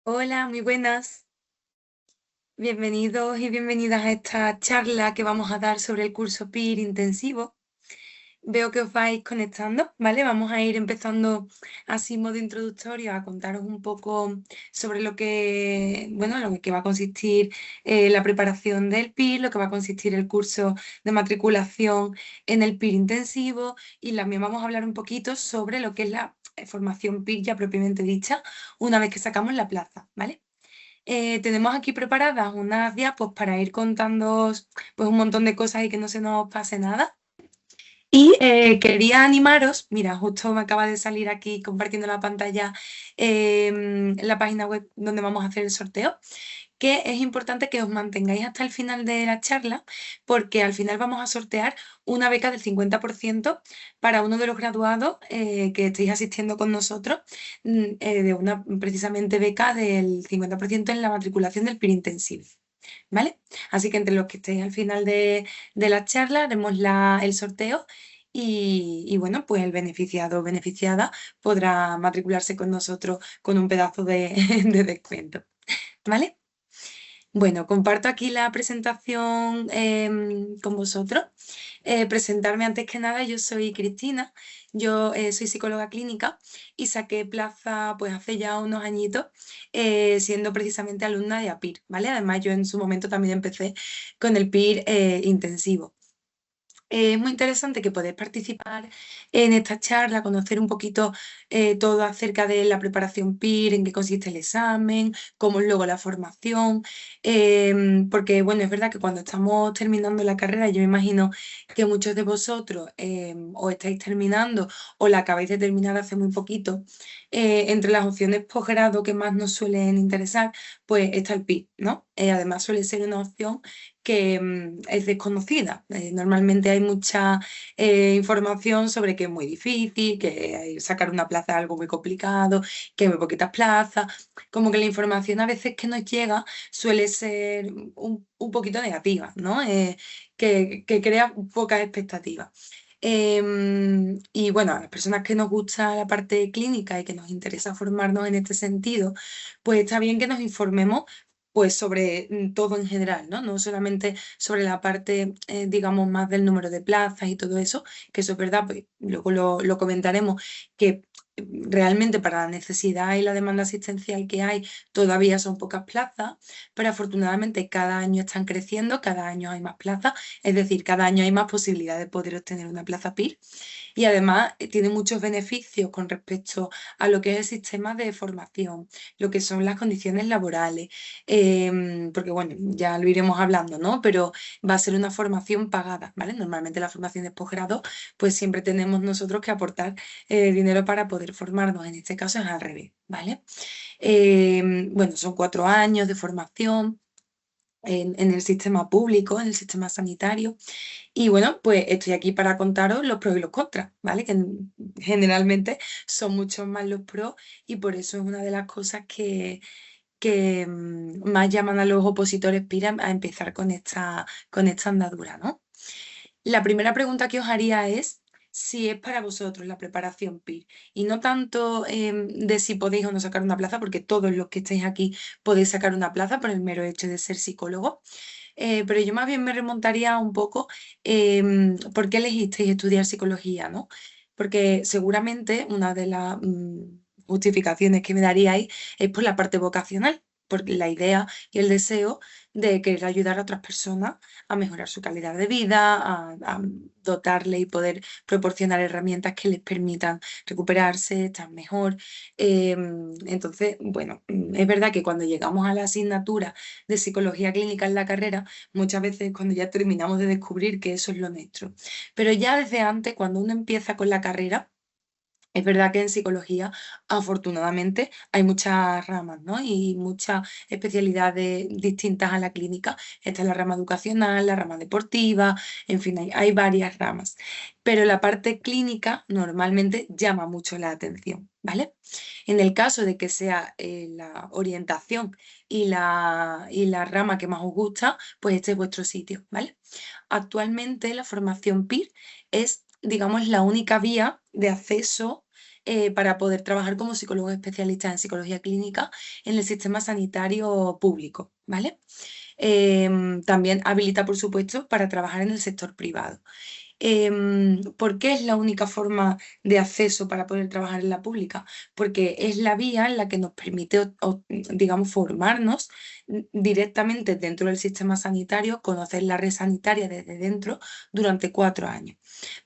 Hola, muy buenas. Bienvenidos y bienvenidas a esta charla que vamos a dar sobre el curso PIR intensivo. Veo que os vais conectando, ¿vale? Vamos a ir empezando así modo introductorio a contaros un poco sobre lo que va a consistir la preparación del PIR, lo que va a consistir el curso de matriculación en el PIR intensivo y también vamos a hablar un poquito sobre lo que es la formación PIR ya propiamente dicha una vez que sacamos la plaza, ¿vale? Tenemos aquí preparadas unas diapos para ir contándoos pues, un montón de cosas y que no se nos pase nada. Y quería animaros, mira, justo me acaba de salir aquí compartiendo la pantalla la página web donde vamos a hacer el sorteo, que es importante que os mantengáis hasta el final de la charla, porque al final vamos a sortear una beca del 50% para uno de los graduados que estéis asistiendo con nosotros, de una precisamente beca del 50% en la matriculación del PIR Intensive. ¿Vale? Así que entre los que estéis al final de la charla haremos el sorteo y bueno, pues el beneficiado o beneficiada podrá matricularse con nosotros con un pedazo de, de descuento. ¿Vale? Bueno, comparto aquí la presentación con vosotros. Presentarme antes que nada, yo soy Cristina, yo soy psicóloga clínica y saqué plaza pues hace ya unos añitos, siendo precisamente alumna de APIR, ¿vale? Además yo en su momento también empecé con el PIR intensivo. Es muy interesante que podáis participar en esta charla, conocer un poquito todo acerca de la preparación PIR, en qué consiste el examen, cómo es luego la formación, porque bueno, es verdad que cuando estamos terminando la carrera, yo me imagino que muchos de vosotros o estáis terminando o la acabáis de terminar hace muy poquito, entre las opciones posgrado que más nos suelen interesar, pues está el PIR, ¿no? Además suele ser una opción que es desconocida. Normalmente hay mucha información sobre que es muy difícil, que sacar una plaza es algo muy complicado, que hay muy poquitas plazas. Como que la información a veces que nos llega suele ser un poquito negativa, ¿no? Que crea pocas expectativas. Y bueno, a las personas que nos gusta la parte clínica y que nos interesa formarnos en este sentido, pues está bien que nos informemos pues sobre todo en general, ¿no? No solamente sobre la parte, digamos, más del número de plazas y todo eso, que eso es verdad, pues luego lo comentaremos, que realmente para la necesidad y la demanda asistencial que hay todavía son pocas plazas, pero afortunadamente cada año están creciendo, cada año hay más plazas, es decir, cada año hay más posibilidad de poder obtener una plaza PIR y además tiene muchos beneficios con respecto a lo que es el sistema de formación, lo que son las condiciones laborales, porque bueno, ya lo iremos hablando, ¿no? Pero va a ser una formación pagada, ¿vale? Normalmente la formación de posgrado, pues siempre tenemos nosotros que aportar dinero para poder formarnos, en este caso es al revés, ¿vale? Bueno, son 4 años de formación. En el sistema público, en el sistema sanitario. Y bueno, pues estoy aquí para contaros los pros y los contras, ¿vale? Que generalmente son muchos más los pros y por eso es una de las cosas que más llaman a los opositores PIR a empezar con esta andadura, ¿no? La primera pregunta que os haría es si es para vosotros la preparación PIR y no tanto de si podéis o no sacar una plaza, porque todos los que estáis aquí podéis sacar una plaza por el mero hecho de ser psicólogo. Pero yo más bien me remontaría un poco por qué elegisteis estudiar psicología, ¿no? Porque seguramente una de las justificaciones que me daríais es por la parte vocacional, por la idea y el deseo de querer ayudar a otras personas a mejorar su calidad de vida, a dotarle y poder proporcionar herramientas que les permitan recuperarse, estar mejor. Entonces, bueno, es verdad que cuando llegamos a la asignatura de psicología clínica en la carrera, muchas veces cuando ya terminamos de descubrir que eso es lo nuestro. Pero ya desde antes, cuando uno empieza con la carrera, es verdad que en psicología, afortunadamente, hay muchas ramas, ¿no? Y muchas especialidades distintas a la clínica. Está la rama educacional, la rama deportiva, en fin, hay varias ramas. Pero la parte clínica normalmente llama mucho la atención, ¿vale? En el caso de que sea la orientación y la rama que más os gusta, pues este es vuestro sitio, ¿vale? Actualmente la formación PIR es, digamos, la única vía de acceso para poder trabajar como psicólogos especialistas en psicología clínica en el sistema sanitario público, ¿vale? También habilita, por supuesto, para trabajar en el sector privado. ¿Por qué es la única forma de acceso para poder trabajar en la pública? Porque es la vía en la que nos permite, digamos, formarnos directamente dentro del sistema sanitario, conocer la red sanitaria desde dentro durante 4 años.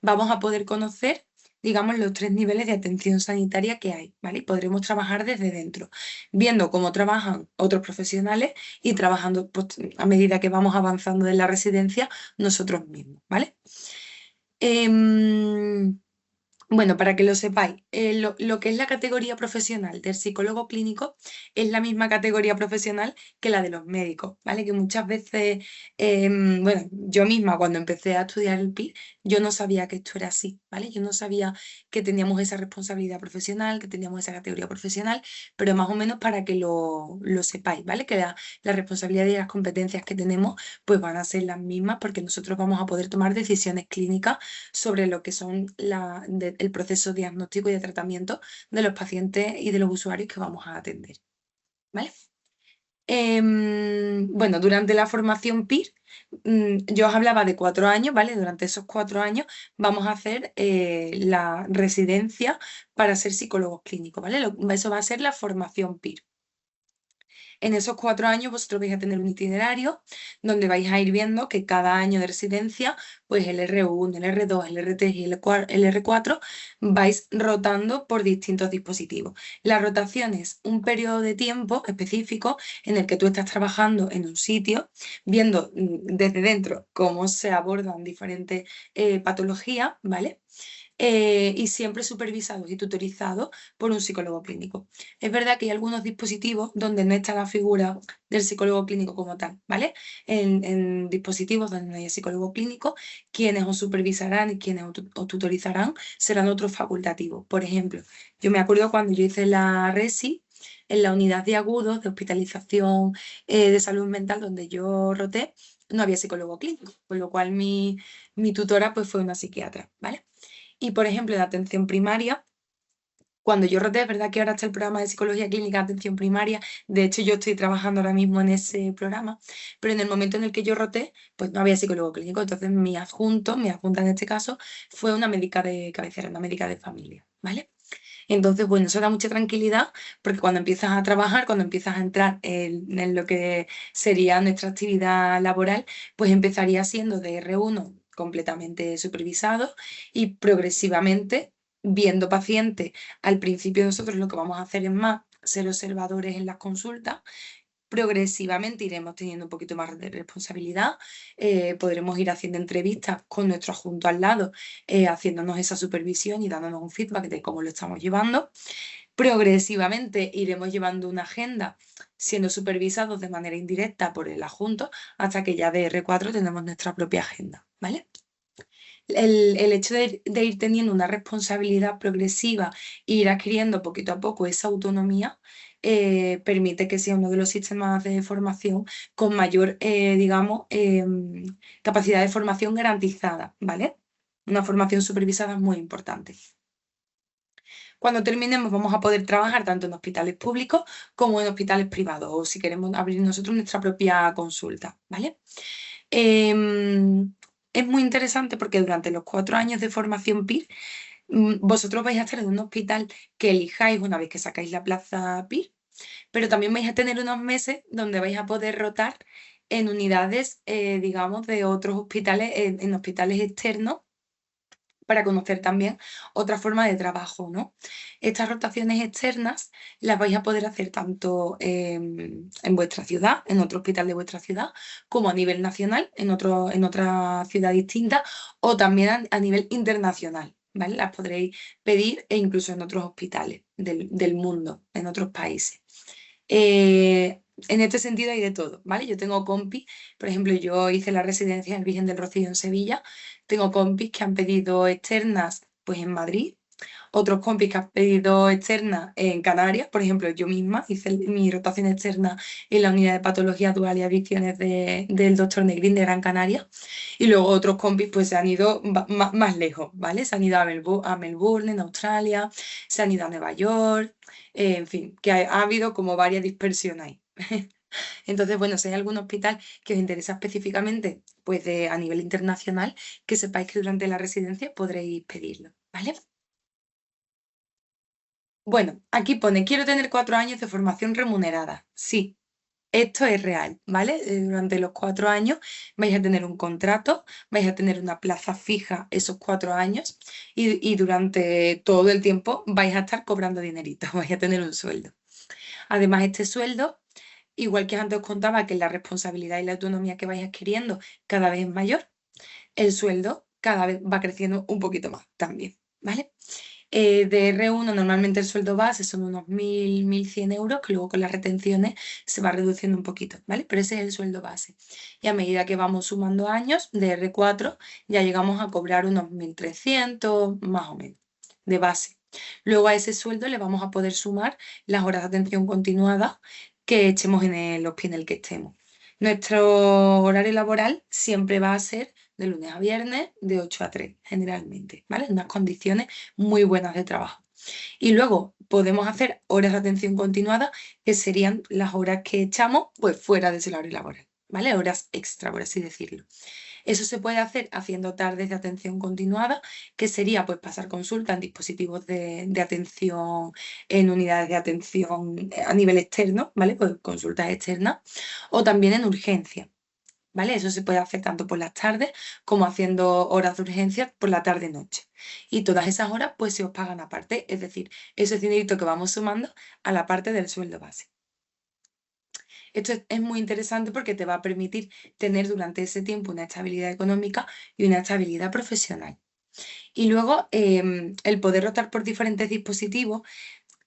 Vamos a poder conocer, digamos, los 3 niveles de atención sanitaria que hay, ¿vale? Y podremos trabajar desde dentro, viendo cómo trabajan otros profesionales y trabajando, pues, a medida que vamos avanzando en la residencia nosotros mismos, ¿vale? Em, bueno, para que lo sepáis, lo que es la categoría profesional del psicólogo clínico es la misma categoría profesional que la de los médicos, ¿vale? Que muchas veces, bueno, yo misma cuando empecé a estudiar el PIR, yo no sabía que esto era así, ¿vale? Yo no sabía que teníamos esa responsabilidad profesional, que teníamos esa categoría profesional, pero más o menos para que lo sepáis, ¿vale? Que la responsabilidad y las competencias que tenemos pues van a ser las mismas porque nosotros vamos a poder tomar decisiones clínicas sobre lo que son el proceso diagnóstico y de tratamiento de los pacientes y de los usuarios que vamos a atender, ¿vale? Bueno, durante la formación PIR, yo os hablaba de 4 años, ¿vale? Durante esos 4 años vamos a hacer la residencia para ser psicólogos clínicos, ¿vale? Eso va a ser la formación PIR. En esos 4 años vosotros vais a tener un itinerario donde vais a ir viendo que cada año de residencia, pues el R1, el R2, el R3 y el R4 vais rotando por distintos dispositivos. La rotación es un periodo de tiempo específico en el que tú estás trabajando en un sitio, viendo desde dentro cómo se abordan diferentes patologías, ¿vale? Y siempre supervisados y tutorizados por un psicólogo clínico. Es verdad que hay algunos dispositivos donde no está la figura del psicólogo clínico como tal, ¿vale? En dispositivos donde no hay psicólogo clínico, quienes os supervisarán y quienes os tutorizarán serán otros facultativos. Por ejemplo, yo me acuerdo cuando yo hice la RESI, en la unidad de agudos, de hospitalización de salud mental, donde yo roté, no había psicólogo clínico, con lo cual mi tutora pues, fue una psiquiatra, ¿vale? Y, por ejemplo, en atención primaria, cuando yo roté, es verdad que ahora está el programa de psicología clínica de atención primaria, de hecho yo estoy trabajando ahora mismo en ese programa, pero en el momento en el que yo roté, pues no había psicólogo clínico, entonces mi adjunta en este caso, fue una médica de cabecera, una médica de familia, ¿vale? Entonces, bueno, eso da mucha tranquilidad porque cuando empiezas a trabajar, cuando empiezas a entrar en lo que sería nuestra actividad laboral, pues empezaría siendo de R1 completamente supervisado y progresivamente viendo pacientes. Al principio nosotros lo que vamos a hacer es más ser observadores en las consultas. Progresivamente iremos teniendo un poquito más de responsabilidad, podremos ir haciendo entrevistas con nuestro adjunto al lado, haciéndonos esa supervisión y dándonos un feedback de cómo lo estamos llevando. Progresivamente iremos llevando una agenda siendo supervisados de manera indirecta por el adjunto hasta que ya de R4 tenemos nuestra propia agenda, ¿vale? El hecho de ir teniendo una responsabilidad progresiva e ir adquiriendo poquito a poco esa autonomía permite que sea uno de los sistemas de formación con mayor, digamos, capacidad de formación garantizada, ¿vale? Una formación supervisada es muy importante. Cuando terminemos vamos a poder trabajar tanto en hospitales públicos como en hospitales privados o si queremos abrir nosotros nuestra propia consulta, ¿vale? Es muy interesante porque durante los 4 años de formación PIR, vosotros vais a estar en un hospital que elijáis una vez que sacáis la plaza PIR, pero también vais a tener unos meses donde vais a poder rotar en unidades, digamos, de otros hospitales, en hospitales externos para conocer también otra forma de trabajo, ¿no? Estas rotaciones externas las vais a poder hacer tanto en vuestra ciudad, en otro hospital de vuestra ciudad, como a nivel nacional, en otra ciudad distinta, o también a nivel internacional, ¿vale? Las podréis pedir e incluso en otros hospitales del mundo, en otros países. En este sentido hay de todo, ¿vale? Yo tengo compis, por ejemplo, yo hice la residencia en el Virgen del Rocío en Sevilla, tengo compis que han pedido externas pues en Madrid otros compis que han pedido externa en Canarias, por ejemplo, yo misma hice mi rotación externa en la unidad de patología dual y adicciones del doctor Negrín de Gran Canaria, y luego otros compis pues se han ido más lejos, ¿vale? Se han ido a Melbourne, en Australia, se han ido a Nueva York, en fin, que ha habido como varias dispersiones ahí. Entonces, bueno, si hay algún hospital que os interesa específicamente, pues a nivel internacional, que sepáis que durante la residencia podréis pedirlo, ¿vale? Bueno, aquí pone, quiero tener 4 años de formación remunerada. Sí, esto es real, ¿vale? Durante los 4 años vais a tener un contrato, vais a tener una plaza fija esos 4 años y durante todo el tiempo vais a estar cobrando dinerito, vais a tener un sueldo. Además, este sueldo, igual que antes os contaba que la responsabilidad y la autonomía que vais adquiriendo cada vez es mayor, el sueldo cada vez va creciendo un poquito más también, ¿vale? De R1 normalmente el sueldo base son unos 1.100 euros, que luego con las retenciones se va reduciendo un poquito, ¿vale? Pero ese es el sueldo base. Y a medida que vamos sumando años, de R4 ya llegamos a cobrar unos 1.300 más o menos, de base. Luego a ese sueldo le vamos a poder sumar las horas de atención continuada que echemos en el hospital en el que estemos. Nuestro horario laboral siempre va a ser de lunes a viernes, de 8 a 3, generalmente, ¿vale? En unas condiciones muy buenas de trabajo. Y luego podemos hacer horas de atención continuada, que serían las horas que echamos pues fuera de ese horario laboral, ¿vale? Horas extra, por así decirlo. Eso se puede hacer haciendo tardes de atención continuada, que sería pues pasar consulta en dispositivos de atención, en unidades de atención a nivel externo, ¿vale? Pues consultas externas, o también en urgencia. ¿Vale? Eso se puede hacer tanto por las tardes como haciendo horas de urgencia por la tarde-noche. Y todas esas horas pues se os pagan aparte, es decir, ese dinerito que vamos sumando a la parte del sueldo base. Esto es muy interesante porque te va a permitir tener durante ese tiempo una estabilidad económica y una estabilidad profesional. Y luego el poder rotar por diferentes dispositivos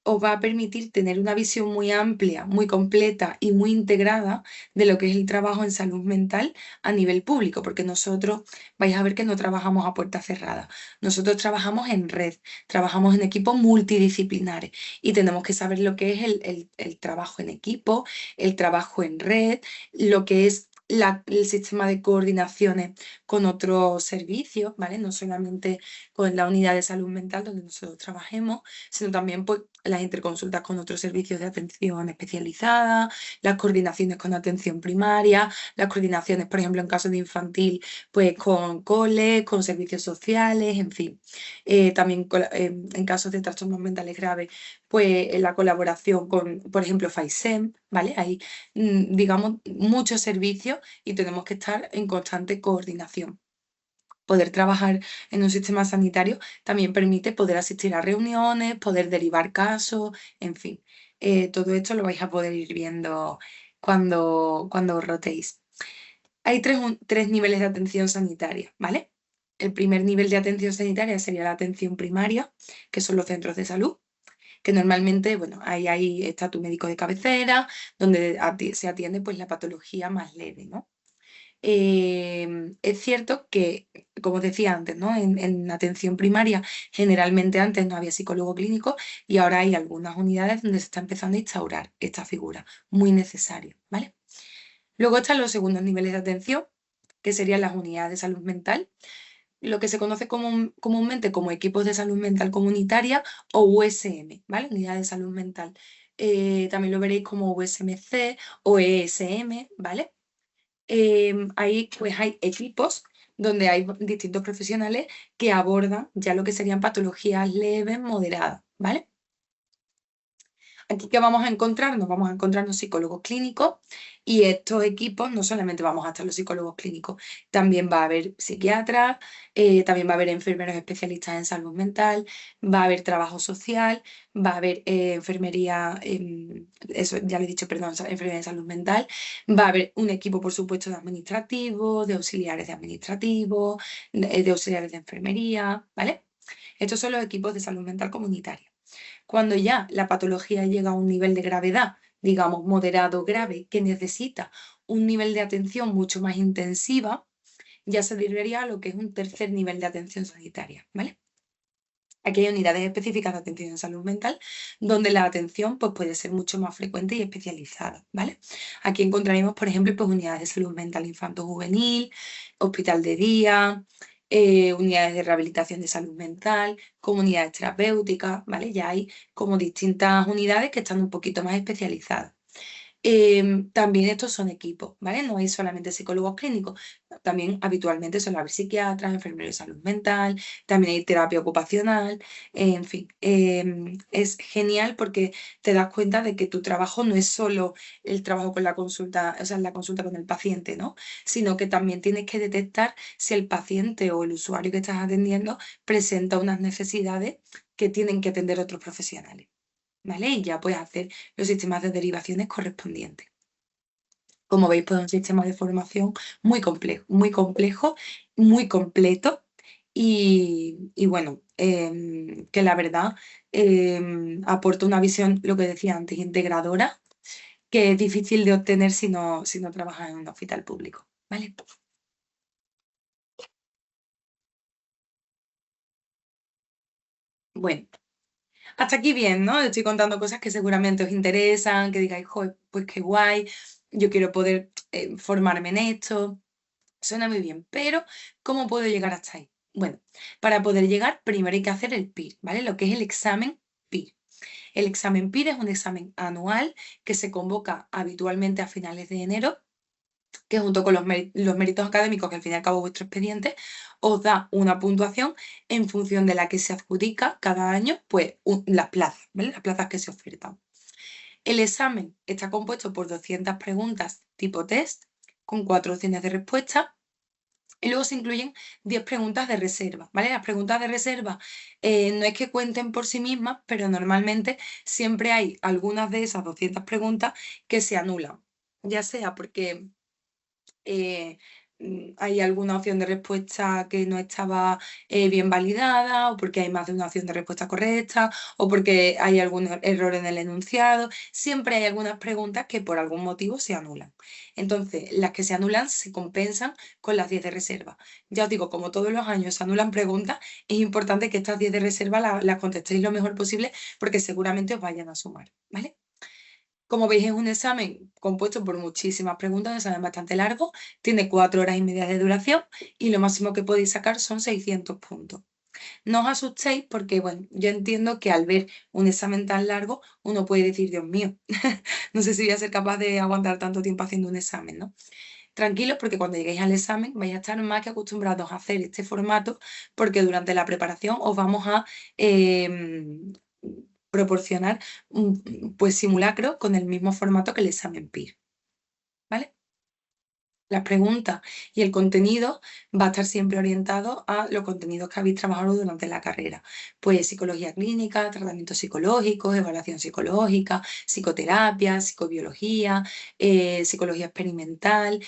os va a permitir tener una visión muy amplia, muy completa y muy integrada de lo que es el trabajo en salud mental a nivel público, porque nosotros vais a ver que no trabajamos a puerta cerrada. Nosotros trabajamos en red, trabajamos en equipos multidisciplinares y tenemos que saber lo que es el trabajo en equipo, el trabajo en red, lo que es el sistema de coordinaciones con otros servicios, ¿vale? No solamente con la unidad de salud mental donde nosotros trabajemos, sino también pues, las interconsultas con otros servicios de atención especializada, las coordinaciones con atención primaria, las coordinaciones, por ejemplo, en caso de infantil, pues con coles, con servicios sociales, en fin. También en casos de trastornos mentales graves, pues en la colaboración con, por ejemplo, FAISEM, ¿vale? Hay, digamos, muchos servicios y tenemos que estar en constante coordinación. Poder trabajar en un sistema sanitario también permite poder asistir a reuniones, poder derivar casos, en fin. Todo esto lo vais a poder ir viendo cuando os rotéis. Hay tres niveles de atención sanitaria, ¿vale? El primer nivel de atención sanitaria sería la atención primaria, que son los centros de salud, que normalmente, bueno, ahí está tu médico de cabecera, donde se atiende pues la patología más leve, ¿no? Es cierto que, como decía antes, ¿no? En atención primaria, generalmente antes no había psicólogo clínico y ahora hay algunas unidades donde se está empezando a instaurar esta figura, muy necesaria, ¿vale? Luego están los segundos niveles de atención, que serían las unidades de salud mental, lo que se conoce comúnmente como equipos de salud mental comunitaria o USM, ¿vale? Unidades de salud mental. También lo veréis como USMC o ESM, ¿vale? Ahí pues hay equipos donde hay distintos profesionales que abordan ya lo que serían patologías leves, moderadas, ¿vale? Aquí, ¿qué vamos a encontrarnos? Vamos a encontrarnos psicólogos clínicos y estos equipos no solamente vamos a estar los psicólogos clínicos, también va a haber psiquiatras, también va a haber enfermeros especialistas en salud mental, va a haber trabajo social, va a haber enfermería, eso ya lo he dicho, perdón, enfermería en salud mental, va a haber un equipo, por supuesto, de administrativos, de auxiliares de administrativos, de auxiliares de enfermería, ¿vale? Estos son los equipos de salud mental comunitaria. Cuando ya la patología llega a un nivel de gravedad, digamos moderado grave, que necesita un nivel de atención mucho más intensiva, ya se debería a lo que es un tercer nivel de atención sanitaria, ¿vale? Aquí hay unidades específicas de atención en salud mental, donde la atención pues, puede ser mucho más frecuente y especializada, ¿vale? Aquí encontraremos, por ejemplo, pues, unidades de salud mental infanto-juvenil, hospital de día, unidades de rehabilitación de salud mental, comunidades terapéuticas, ¿vale? Ya hay como distintas unidades que están un poquito más especializadas. También estos son equipos, ¿vale? No hay solamente psicólogos clínicos, también habitualmente suele haber psiquiatras, enfermeros de salud mental, también hay terapia ocupacional, en fin, es genial porque te das cuenta de que tu trabajo no es solo el trabajo con la consulta, o sea, la consulta con el paciente, ¿no? Sino que también tienes que detectar si el paciente o el usuario que estás atendiendo presenta unas necesidades que tienen que atender otros profesionales. ¿Vale? Y ya puedes hacer los sistemas de derivaciones correspondientes. Como veis, pues es un sistema de formación muy complejo, muy completo y bueno, que la verdad aporta una visión, lo que decía antes, integradora, que es difícil de obtener si no trabajas en un hospital público, ¿vale? Bueno, hasta aquí bien, ¿no? Estoy contando cosas que seguramente os interesan, que digáis, "Joder, pues qué guay, yo quiero poder formarme en esto". Suena muy bien, pero ¿cómo puedo llegar hasta ahí? Bueno, para poder llegar, primero hay que hacer el PIR, ¿vale? Lo que es el examen PIR. El examen PIR es un examen anual que se convoca habitualmente a finales de enero, que junto con los méritos académicos, que al fin y al cabo es vuestro expediente, os da una puntuación en función de la que se adjudica cada año, pues las plazas, ¿vale? Las plazas que se ofertan. El examen está compuesto por 200 preguntas tipo test, con 4 opciones de respuesta. Y luego se incluyen 10 preguntas de reserva, ¿vale? Las preguntas de reserva no es que cuenten por sí mismas, pero normalmente siempre hay algunas de esas 200 preguntas que se anulan, ya sea porque eh, hay alguna opción de respuesta que no estaba bien validada, o porque hay más de una opción de respuesta correcta, o porque hay algún error en el enunciado. Siempre hay algunas preguntas que por algún motivo se anulan. Entonces, las que se anulan se compensan con las 10 de reserva. Ya os digo, como todos los años se anulan preguntas, es importante que estas 10 de reserva las contestéis lo mejor posible porque seguramente os vayan a sumar, ¿vale? Como veis, es un examen compuesto por muchísimas preguntas, un examen bastante largo, tiene 4 horas y media de duración y lo máximo que podéis sacar son 600 puntos. No os asustéis porque, bueno, yo entiendo que al ver un examen tan largo, uno puede decir, Dios mío, no sé si voy a ser capaz de aguantar tanto tiempo haciendo un examen, ¿no? Tranquilos porque cuando lleguéis al examen vais a estar más que acostumbrados a hacer este formato porque durante la preparación os vamos a em, proporcionar pues simulacro con el mismo formato que el examen PIR, ¿vale? Las preguntas y el contenido va a estar siempre orientado a los contenidos que habéis trabajado durante la carrera. Pues psicología clínica, tratamientos psicológicos, evaluación psicológica, psicoterapia, psicobiología, psicología experimental,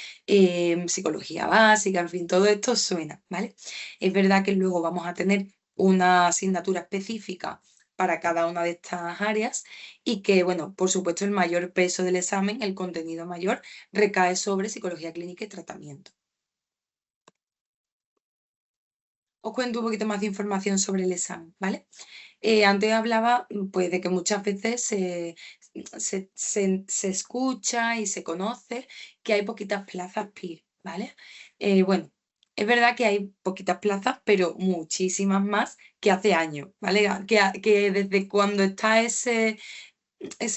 psicología básica, en fin, todo esto suena, ¿vale? Es verdad que luego vamos a tener una asignatura específica para cada una de estas áreas y que, bueno, por supuesto el mayor peso del examen, el contenido mayor, recae sobre psicología clínica y tratamiento. Os cuento un poquito más de información sobre el examen, ¿vale? Antes hablaba pues, de que muchas veces se escucha y se conoce que hay poquitas plazas PIR, ¿vale? Bueno, es verdad que hay poquitas plazas, pero muchísimas más que hace años, ¿vale? Que desde cuando está ese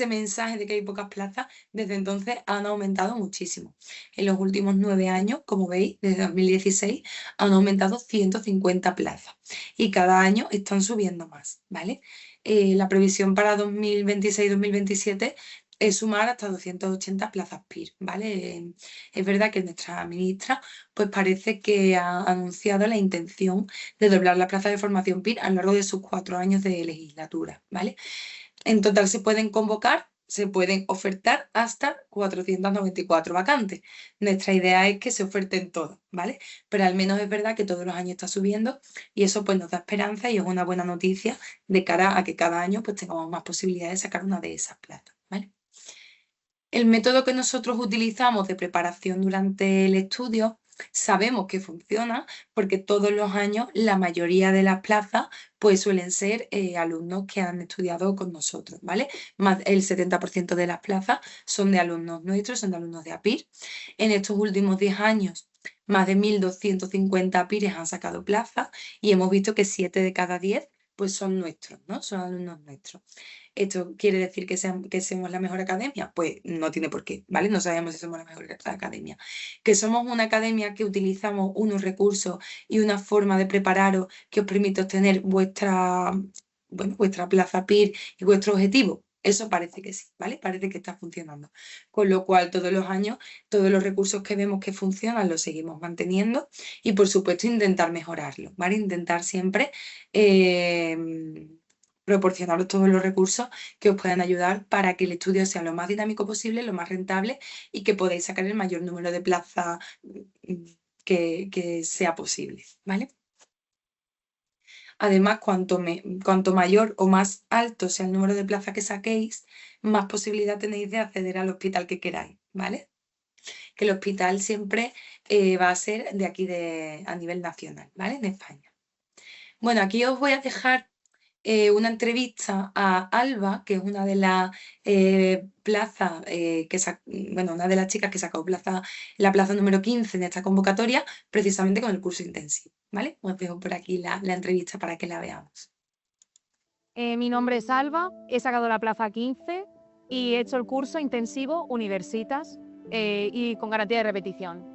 mensaje de que hay pocas plazas, desde entonces han aumentado muchísimo. En los últimos 9 años, como veis, desde 2016, han aumentado 150 plazas y cada año están subiendo más, ¿vale? La previsión para 2026-2027 es sumar hasta 280 plazas PIR, ¿vale? Es verdad que nuestra ministra pues parece que ha anunciado la intención de doblar la plaza de formación PIR a lo largo de sus 4 años de legislatura, ¿vale? En total se pueden ofertar hasta 494 vacantes. Nuestra idea es que se oferten todas, ¿vale? Pero al menos es verdad que todos los años está subiendo y eso pues nos da esperanza y es una buena noticia de cara a que cada año pues tengamos más posibilidades de sacar una de esas plazas, ¿vale? El método que nosotros utilizamos de preparación durante el estudio sabemos que funciona porque todos los años la mayoría de las plazas pues suelen ser alumnos que han estudiado con nosotros, ¿vale? Más el 70% de las plazas son de alumnos nuestros, son de alumnos de APIR. En estos últimos 10 años, más de 1.250 APIRes han sacado plaza y hemos visto que 7 de cada 10 pues son nuestros, ¿no? Son alumnos nuestros. ¿Esto quiere decir que somos la mejor academia? Pues no tiene por qué, ¿vale? No sabemos si somos la mejor academia. Que somos una academia que utilizamos unos recursos y una forma de prepararos que os permite obtener vuestra plaza PIR y vuestro objetivo. Eso parece que sí, ¿vale? Parece que está funcionando. Con lo cual, todos los años, todos los recursos que vemos que funcionan los seguimos manteniendo y, por supuesto, intentar mejorarlo, ¿vale? Intentar siempre proporcionaros todos los recursos que os puedan ayudar para que el estudio sea lo más dinámico posible, lo más rentable y que podáis sacar el mayor número de plazas que sea posible, ¿vale? Además, cuanto mayor o más alto sea el número de plazas que saquéis, más posibilidad tenéis de acceder al hospital que queráis, ¿vale? Que el hospital siempre va a ser de aquí a nivel nacional, ¿vale? En España. Bueno, aquí os voy a dejar una entrevista a Alba, que es una de las plazas, bueno, una de las chicas que sacó la plaza número 15 en esta convocatoria, precisamente con el curso intensivo, ¿vale? Os dejo por aquí la entrevista para que la veamos. Mi nombre es Alba, he sacado la plaza 15 y he hecho el curso intensivo Universitas y con garantía de repetición.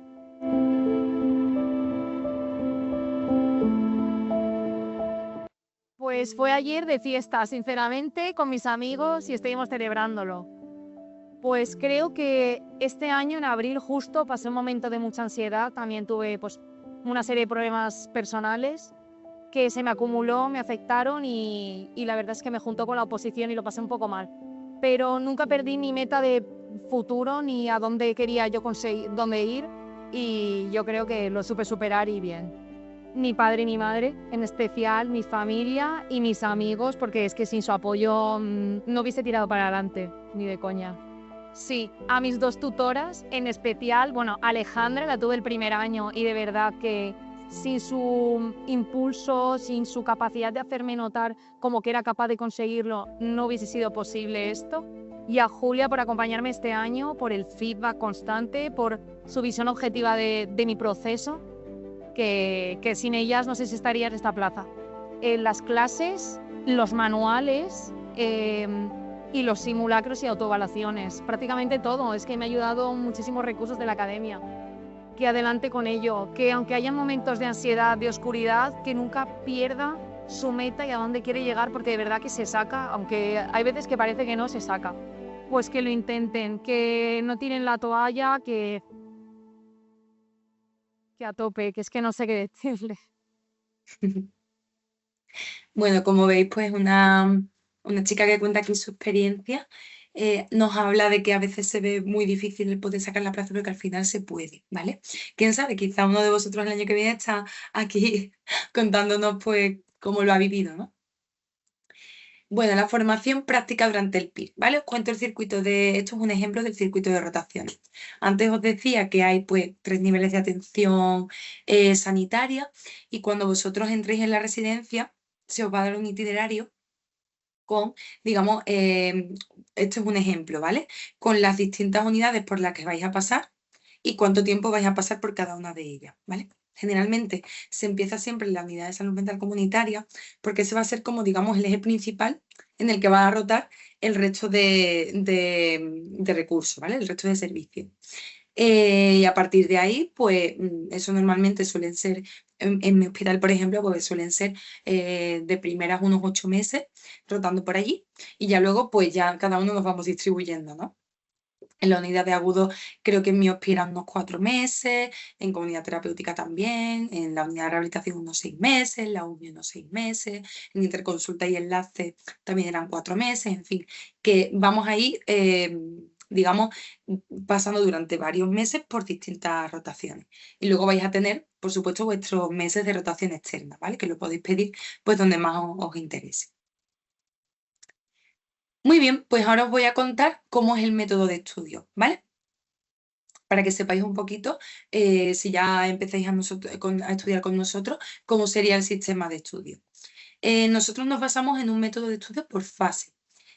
Pues fue ayer de fiesta, sinceramente, con mis amigos y estuvimos celebrándolo. Pues creo que este año, en abril, justo pasé un momento de mucha ansiedad, también tuve pues, una serie de problemas personales que se me acumuló, me afectaron y la verdad es que me juntó con la oposición y lo pasé un poco mal. Pero nunca perdí mi meta de futuro ni a dónde quería yo conseguir, dónde ir y yo creo que lo supe superar y bien. Ni padre ni madre, en especial mi familia y mis amigos, porque es que sin su apoyo no hubiese tirado para adelante, ni de coña. Sí, a mis dos tutoras, en especial, bueno, Alejandra la tuve el primer año y de verdad que sin su impulso, sin su capacidad de hacerme notar como que era capaz de conseguirlo, no hubiese sido posible esto. Y a Julia por acompañarme este año, por el feedback constante, por su visión objetiva de mi proceso, que sin ellas no sé si estaría en esta plaza. Las clases, los manuales y los simulacros y autoevaluaciones, prácticamente todo. Es que me ha ayudado muchísimos recursos de la academia. Que adelante con ello, que aunque haya momentos de ansiedad, de oscuridad, que nunca pierda su meta y a dónde quiere llegar, porque de verdad que se saca, aunque hay veces que parece que no se saca. Pues que lo intenten, que no tiren la toalla, que a tope, que es que no sé qué decirle. Bueno, como veis, pues una chica que cuenta aquí su experiencia nos habla de que a veces se ve muy difícil el poder sacar la plaza, pero que al final se puede, ¿vale? Quién sabe, quizá uno de vosotros el año que viene está aquí contándonos pues cómo lo ha vivido, ¿no? Bueno, la formación práctica durante el PIR, ¿vale? Os cuento esto es un ejemplo del circuito de rotaciones. Antes os decía que hay pues 3 niveles de atención sanitaria y cuando vosotros entréis en la residencia se os va a dar un itinerario con, digamos, esto es un ejemplo, ¿vale? Con las distintas unidades por las que vais a pasar y cuánto tiempo vais a pasar por cada una de ellas, ¿vale? Generalmente se empieza siempre en la unidad de salud mental comunitaria porque ese va a ser como, digamos, el eje principal en el que va a rotar el resto de recursos, ¿vale? El resto de servicios. Y a partir de ahí, pues eso normalmente suelen ser, en mi hospital, por ejemplo, pues suelen ser de primeras unos 8 meses rotando por allí y ya luego, pues ya cada uno nos vamos distribuyendo, ¿no? En la unidad de agudo creo que en mi hospital eran unos 4 meses, en comunidad terapéutica también, en la unidad de rehabilitación unos 6 meses, en la UMI unos 6 meses, en interconsulta y enlace también eran 4 meses, en fin, que vamos ahí, digamos, pasando durante varios meses por distintas rotaciones. Y luego vais a tener, por supuesto, vuestros meses de rotación externa, ¿vale? Que lo podéis pedir pues donde más os interese. Muy bien, pues ahora os voy a contar cómo es el método de estudio, ¿vale? para que sepáis un poquito, si ya empezáis a estudiar con nosotros, cómo sería el sistema de estudio. Nosotros nos basamos en un método de estudio por fase.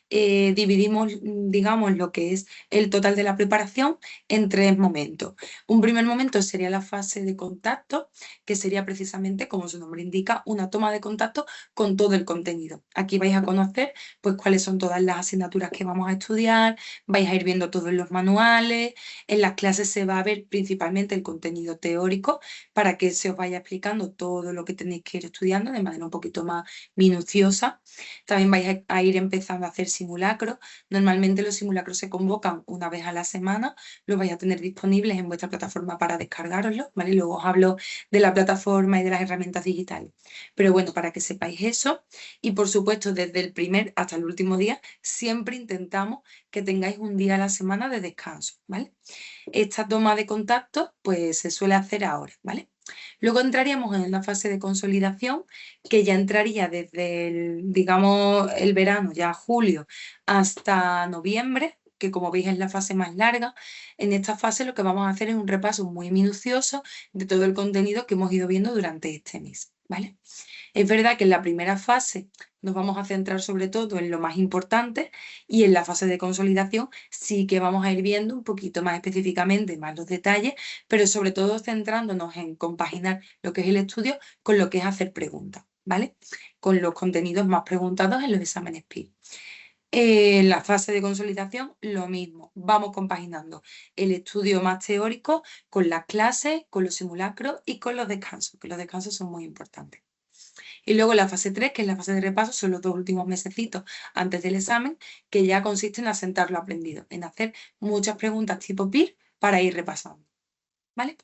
Dividimos, digamos, lo que es el total de la preparación en 3 momentos. Un primer momento sería la fase de contacto, que sería precisamente, como su nombre indica, una toma de contacto con todo el contenido. Aquí vais a conocer, pues, cuáles son todas las asignaturas que vamos a estudiar, vais a ir viendo todos los manuales, en las clases se va a ver principalmente el contenido teórico para que se os vaya explicando todo lo que tenéis que ir estudiando de manera un poquito más minuciosa. También vais a ir empezando a hacer simulacros. Normalmente los simulacros se convocan una vez a la semana, los vais a tener disponibles en vuestra plataforma para descargaroslos, ¿vale? Luego os hablo de la plataforma y de las herramientas digitales. Pero bueno, para que sepáis eso, y por supuesto desde el primer hasta el último día, siempre intentamos que tengáis un día a la semana de descanso, ¿vale? Esta toma de contacto pues se suele hacer ahora, ¿vale? Luego entraríamos en una fase de consolidación que ya entraría desde digamos, el verano, ya julio, hasta noviembre, que como veis es la fase más larga. En esta fase lo que vamos a hacer es un repaso muy minucioso de todo el contenido que hemos ido viendo durante este mes, ¿vale? Es verdad que en la primera fase nos vamos a centrar sobre todo en lo más importante y en la fase de consolidación sí que vamos a ir viendo un poquito más específicamente más los detalles, pero sobre todo centrándonos en compaginar lo que es el estudio con lo que es hacer preguntas, ¿vale? Con los contenidos más preguntados en los exámenes PIR. En la fase de consolidación, lo mismo. Vamos compaginando el estudio más teórico con las clases, con los simulacros y con los descansos, que los descansos son muy importantes. Y luego la fase 3, que es la fase de repaso, son los 2 últimos mesecitos antes del examen, que ya consiste en asentar lo aprendido, en hacer muchas preguntas tipo PIR para ir repasando. ¿Vale?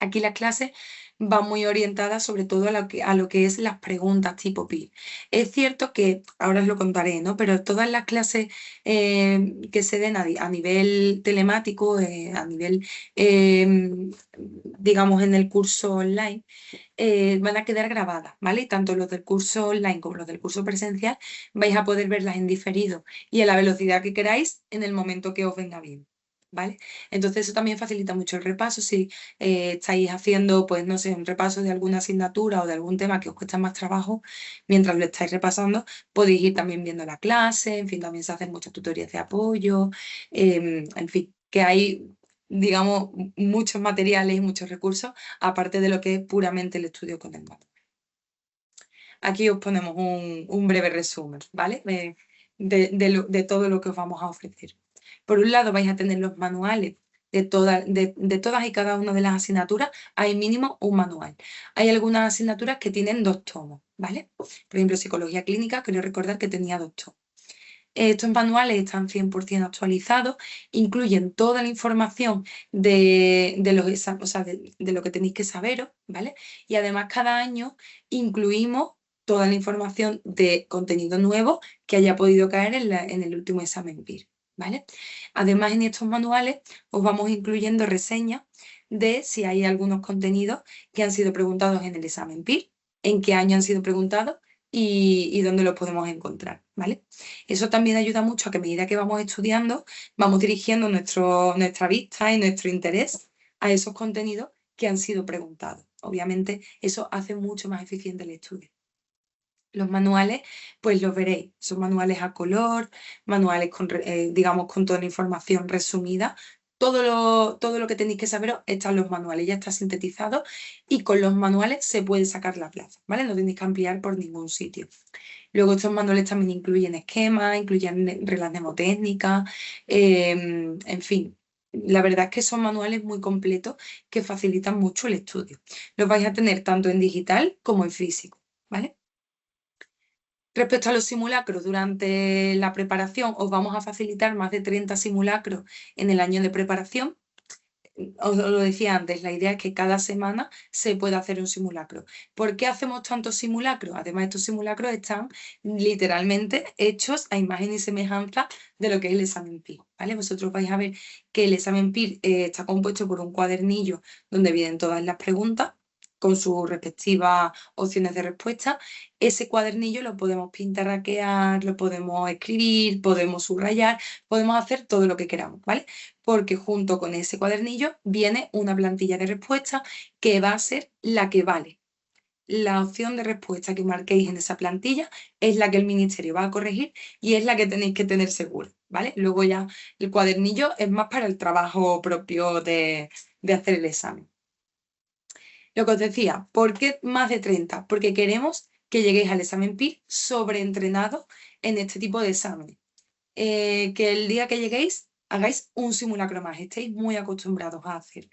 Aquí las clases van muy orientadas sobre todo a lo que es las preguntas tipo PIR. Es cierto que, ahora os lo contaré, ¿no? Pero todas las clases que se den a nivel telemático, a nivel, digamos, en el curso online, van a quedar grabadas, ¿vale? Y tanto los del curso online como los del curso presencial vais a poder verlas en diferido y a la velocidad que queráis en el momento que os venga bien, ¿vale? Entonces eso también facilita mucho el repaso. Si estáis haciendo, pues no sé, un repaso de alguna asignatura o de algún tema que os cuesta más trabajo, mientras lo estáis repasando, podéis ir también viendo la clase, en fin, también se hacen muchas tutorías de apoyo, en fin, que hay, digamos, muchos materiales y muchos recursos aparte de lo que es puramente el estudio con el manual. Aquí os ponemos un breve resumen, ¿vale? De todo lo que os vamos a ofrecer. Por un lado vais a tener los manuales de todas y cada una de las asignaturas, hay mínimo un manual. Hay algunas asignaturas que tienen 2 tomos, ¿vale? Por ejemplo, psicología clínica, creo recordar que tenía 2 tomos. Estos manuales están 100% actualizados, incluyen toda la información de los o sea, de lo que tenéis que saberos, ¿vale? Y además cada año incluimos toda la información de contenido nuevo que haya podido caer en el último examen PIR, ¿vale? Además, en estos manuales os vamos incluyendo reseñas de si hay algunos contenidos que han sido preguntados en el examen PIR, en qué año han sido preguntados y dónde los podemos encontrar, ¿vale? Eso también ayuda mucho a que a medida que vamos estudiando, vamos dirigiendo nuestra vista y nuestro interés a esos contenidos que han sido preguntados. Obviamente, eso hace mucho más eficiente el estudio. Los manuales, pues los veréis, son manuales a color, manuales digamos, con toda la información resumida. Todo lo que tenéis que saber está en los manuales, ya está sintetizado y con los manuales se puede sacar la plaza, ¿vale? No tenéis que ampliar por ningún sitio. Luego estos manuales también incluyen esquemas, incluyen reglas mnemotécnicas, en fin. La verdad es que son manuales muy completos que facilitan mucho el estudio. Los vais a tener tanto en digital como en físico, ¿vale? Respecto a los simulacros, durante la preparación os vamos a facilitar más de 30 simulacros en el año de preparación. Os lo decía antes, la idea es que cada semana se pueda hacer un simulacro. ¿Por qué hacemos tantos simulacros? Además, estos simulacros están literalmente hechos a imagen y semejanza de lo que es el examen PIR, ¿vale? Vosotros vais a ver que el examen PIR está compuesto por un cuadernillo donde vienen todas las preguntas con sus respectivas opciones de respuesta. Ese cuadernillo lo podemos pintarraquear, lo podemos escribir, podemos subrayar, podemos hacer todo lo que queramos, ¿vale? Porque junto con ese cuadernillo viene una plantilla de respuesta que va a ser la que vale. La opción de respuesta que marquéis en esa plantilla es la que el ministerio va a corregir y es la que tenéis que tener segura, ¿vale? Luego ya el cuadernillo es más para el trabajo propio de hacer el examen. Lo que os decía, ¿por qué más de 30? Porque queremos que lleguéis al examen PIR sobreentrenado en este tipo de exámenes. Que el día que lleguéis hagáis un simulacro más, estéis muy acostumbrados a hacerlo.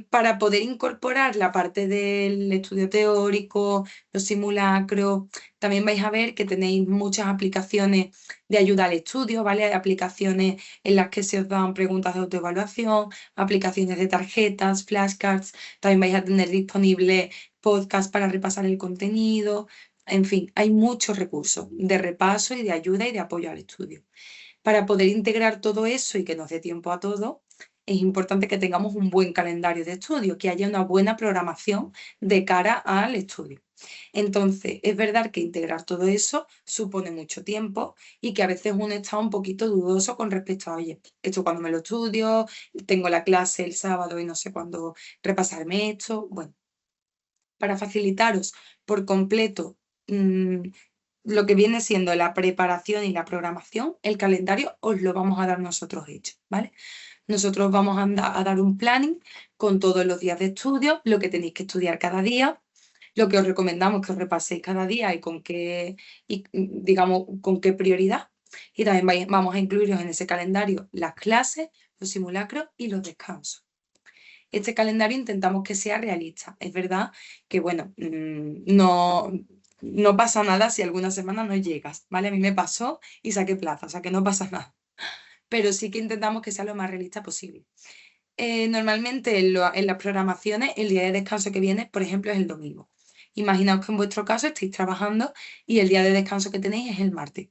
Para poder incorporar la parte del estudio teórico, los simulacros, también vais a ver que tenéis muchas aplicaciones de ayuda al estudio, ¿vale? Hay aplicaciones en las que se os dan preguntas de autoevaluación, aplicaciones de tarjetas, flashcards, también vais a tener disponible podcast para repasar el contenido, en fin, hay muchos recursos de repaso y de ayuda y de apoyo al estudio. Para poder integrar todo eso y que nos dé tiempo a todo, es importante que tengamos un buen calendario de estudio, que haya una buena programación de cara al estudio. Entonces, es verdad que integrar todo eso supone mucho tiempo y que a veces uno está un poquito dudoso con respecto a, oye, esto cuando me lo estudio, tengo la clase el sábado y no sé cuándo repasarme esto. Bueno, para facilitaros por completo lo que viene siendo la preparación y la programación, el calendario os lo vamos a dar nosotros hecho, ¿vale? Nosotros vamos a dar un planning con todos los días de estudio, lo que tenéis que estudiar cada día, lo que os recomendamos que os repaséis cada día y con qué, digamos, con qué prioridad. Y también vamos a incluiros en ese calendario las clases, los simulacros y los descansos. Este calendario intentamos que sea realista. Es verdad que, bueno, no pasa nada si alguna semana no llegas, ¿vale? A mí me pasó y saqué plaza, o sea que no pasa nada. Pero sí que intentamos que sea lo más realista posible. Normalmente en las programaciones, el día de descanso que viene, por ejemplo, es el domingo. Imaginaos que en vuestro caso estáis trabajando y el día de descanso que tenéis es el martes.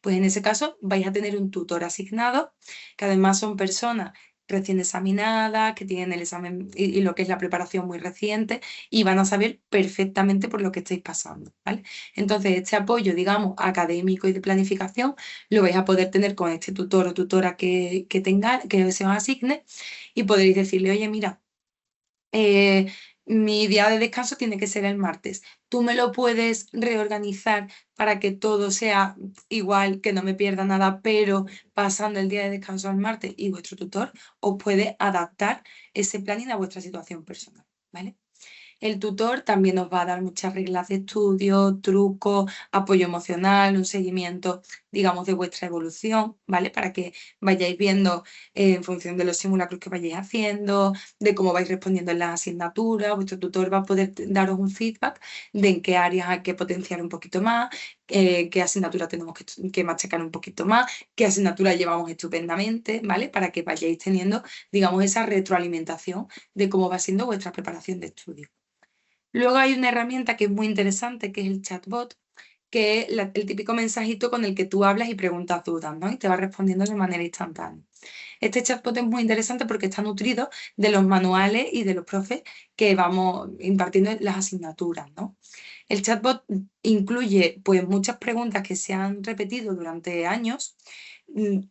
Pues en ese caso vais a tener un tutor asignado, que además son personas recién examinadas, que tienen el examen y lo que es la preparación muy reciente y van a saber perfectamente por lo que estáis pasando, ¿vale? Entonces, este apoyo, digamos, académico y de planificación lo vais a poder tener con este tutor o tutora que se os asigne y podréis decirle, oye, mira, mi día de descanso tiene que ser el martes. ¿Tú me lo puedes reorganizar para que todo sea igual, que no me pierda nada, pero pasando el día de descanso al martes? Y vuestro tutor os puede adaptar ese planning a vuestra situación personal, ¿vale? El tutor también nos va a dar muchas reglas de estudio, trucos, apoyo emocional, un seguimiento, digamos, de vuestra evolución, ¿vale? Para que vayáis viendo en función de los simulacros que vayáis haciendo, de cómo vais respondiendo en las asignaturas. Vuestro tutor va a poder daros un feedback de en qué áreas hay que potenciar un poquito más, qué asignatura tenemos que machacar un poquito más, qué asignatura llevamos estupendamente, ¿vale? Para que vayáis teniendo, digamos, esa retroalimentación de cómo va siendo vuestra preparación de estudio. Luego hay una herramienta que es muy interesante, que es el chatbot, que es el típico mensajito con el que tú hablas y preguntas dudas, ¿no? Y te va respondiendo de manera instantánea. Este chatbot es muy interesante porque está nutrido de los manuales y de los profes que vamos impartiendo en las asignaturas, ¿no? El chatbot incluye pues muchas preguntas que se han repetido durante años,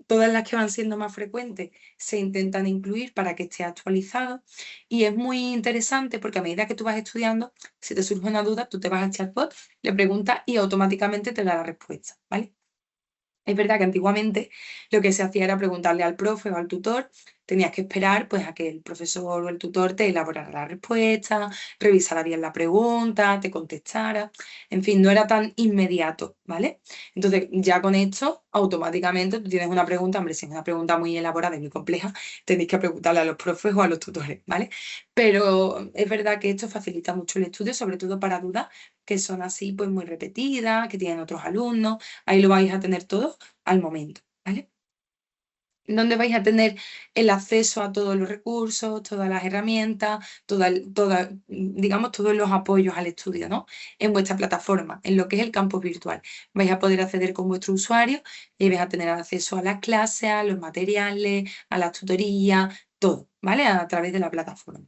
todas las que van siendo más frecuentes se intentan incluir para que esté actualizado y es muy interesante porque a medida que tú vas estudiando, si te surge una duda, tú te vas al chatbot, le preguntas y automáticamente te da la respuesta, ¿vale? Es verdad que antiguamente lo que se hacía era preguntarle al profe o al tutor, tenías que esperar pues a que el profesor o el tutor te elaborara la respuesta, revisara bien la pregunta, te contestara, en fin, no era tan inmediato, ¿vale? Entonces ya con esto automáticamente tú tienes una pregunta, hombre, si es una pregunta muy elaborada y muy compleja, tenéis que preguntarle a los profes o a los tutores, ¿vale? Pero es verdad que esto facilita mucho el estudio, sobre todo para dudas que son así pues muy repetidas, que tienen otros alumnos. Ahí lo vais a tener todo al momento, ¿vale? Donde vais a tener el acceso a todos los recursos, todas las herramientas, digamos, todos los apoyos al estudio, ¿no? En vuestra plataforma, en lo que es el campus virtual. Vais a poder acceder con vuestro usuario y vais a tener acceso a las clases, a los materiales, a las tutorías, todo, ¿vale? A través de la plataforma.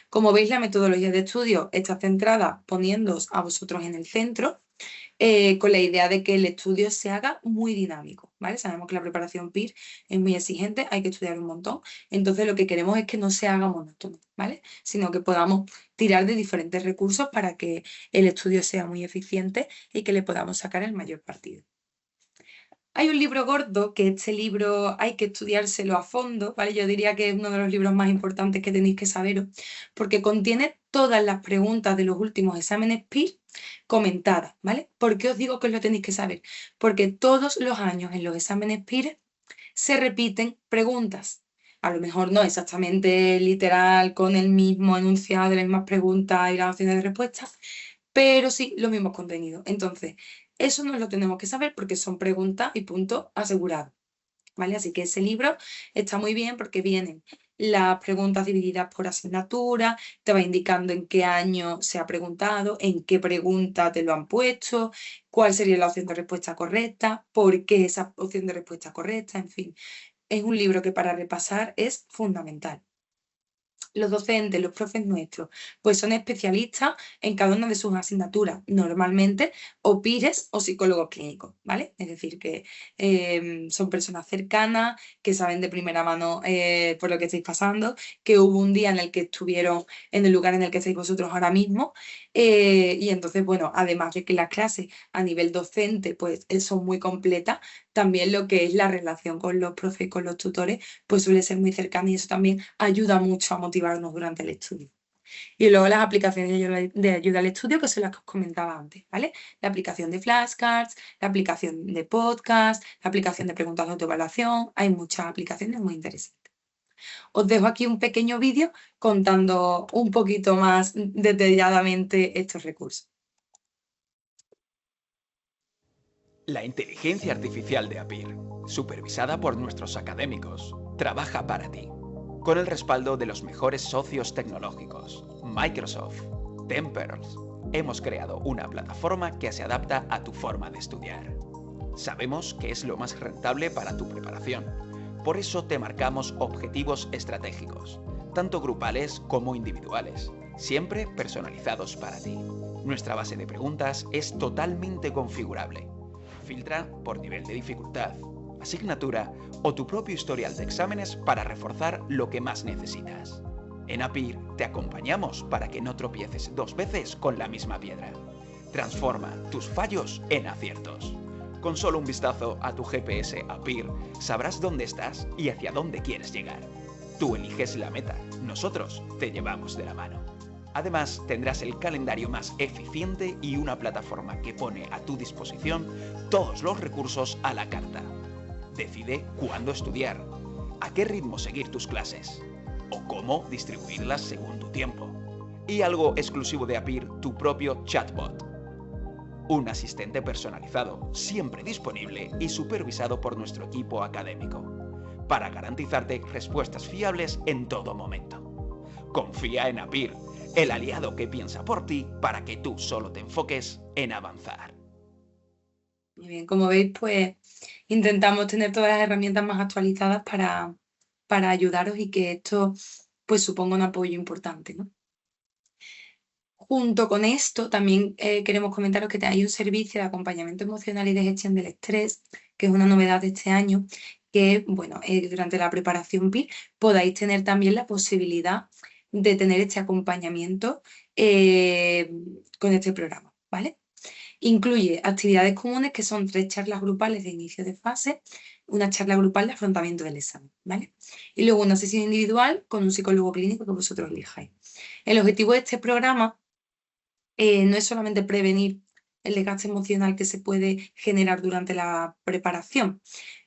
Como veis, la metodología de estudio está centrada poniéndoos a vosotros en el centro, con la idea de que el estudio se haga muy dinámico, ¿vale? Sabemos que la preparación PIR es muy exigente, hay que estudiar un montón, entonces lo que queremos es que no se haga monótono, ¿vale? Sino que podamos tirar de diferentes recursos para que el estudio sea muy eficiente y que le podamos sacar el mayor partido. Hay un libro gordo, que este libro hay que estudiárselo a fondo, ¿vale? Yo diría que es uno de los libros más importantes que tenéis que saberos, porque contiene todas las preguntas de los últimos exámenes PIR comentadas, ¿vale? ¿Por qué os digo que lo tenéis que saber? Porque todos los años en los exámenes PIR se repiten preguntas. A lo mejor no exactamente literal con el mismo enunciado de las mismas preguntas y las opciones de respuesta, pero sí los mismos contenidos. Entonces, eso nos lo tenemos que saber porque son preguntas y puntos asegurados, ¿vale? Así que ese libro está muy bien porque vienen las preguntas divididas por asignatura, te va indicando en qué año se ha preguntado, en qué pregunta te lo han puesto, cuál sería la opción de respuesta correcta, por qué esa opción de respuesta correcta, en fin. Es un libro que para repasar es fundamental. Los docentes, los profes nuestros, pues son especialistas en cada una de sus asignaturas, normalmente o pires o psicólogos clínicos, ¿vale? Es decir, que son personas cercanas, que saben de primera mano por lo que estáis pasando, que hubo un día en el que estuvieron en el lugar en el que estáis vosotros ahora mismo, y entonces, bueno, además de que las clases a nivel docente pues son muy completas, también lo que es la relación con los profes y con los tutores pues suele ser muy cercana y eso también ayuda mucho a motivarnos durante el estudio. Y luego las aplicaciones de ayuda al estudio, que son las que os comentaba antes, ¿vale? La aplicación de flashcards, la aplicación de podcast, la aplicación de preguntas de autoevaluación, hay muchas aplicaciones muy interesantes. Os dejo aquí un pequeño vídeo contando un poquito más detalladamente estos recursos. La inteligencia artificial de APIR, supervisada por nuestros académicos, trabaja para ti, con el respaldo de los mejores socios tecnológicos, Microsoft, Tempersl. Hemos creado una plataforma que se adapta a tu forma de estudiar. Sabemos que es lo más rentable para tu preparación, por eso te marcamos objetivos estratégicos, tanto grupales como individuales, siempre personalizados para ti. Nuestra base de preguntas es totalmente configurable. Filtra por nivel de dificultad, asignatura o tu propio historial de exámenes para reforzar lo que más necesitas. En APIR te acompañamos para que no tropieces dos veces con la misma piedra. Transforma tus fallos en aciertos. Con solo un vistazo a tu GPS APIR sabrás dónde estás y hacia dónde quieres llegar. Tú eliges la meta, nosotros te llevamos de la mano. Además, tendrás el calendario más eficiente y una plataforma que pone a tu disposición todos los recursos a la carta. Decide cuándo estudiar, a qué ritmo seguir tus clases o cómo distribuirlas según tu tiempo. Y algo exclusivo de APIR, tu propio chatbot. Un asistente personalizado, siempre disponible y supervisado por nuestro equipo académico, para garantizarte respuestas fiables en todo momento. Confía en APIR, el aliado que piensa por ti para que tú solo te enfoques en avanzar. Muy bien, como veis, pues intentamos tener todas las herramientas más actualizadas para ayudaros y que esto pues suponga un apoyo importante, ¿no? Junto con esto, también queremos comentaros que hay un servicio de acompañamiento emocional y de gestión del estrés, que es una novedad de este año, que, bueno, durante la preparación PIR podáis tener también la posibilidad de tener este acompañamiento con este programa, ¿vale? Incluye actividades comunes que son 3 charlas grupales de inicio de fase, una charla grupal de afrontamiento del examen, ¿vale? Y luego una sesión individual con un psicólogo clínico que vosotros elijáis. El objetivo de este programa no es solamente prevenir el desgaste emocional que se puede generar durante la preparación,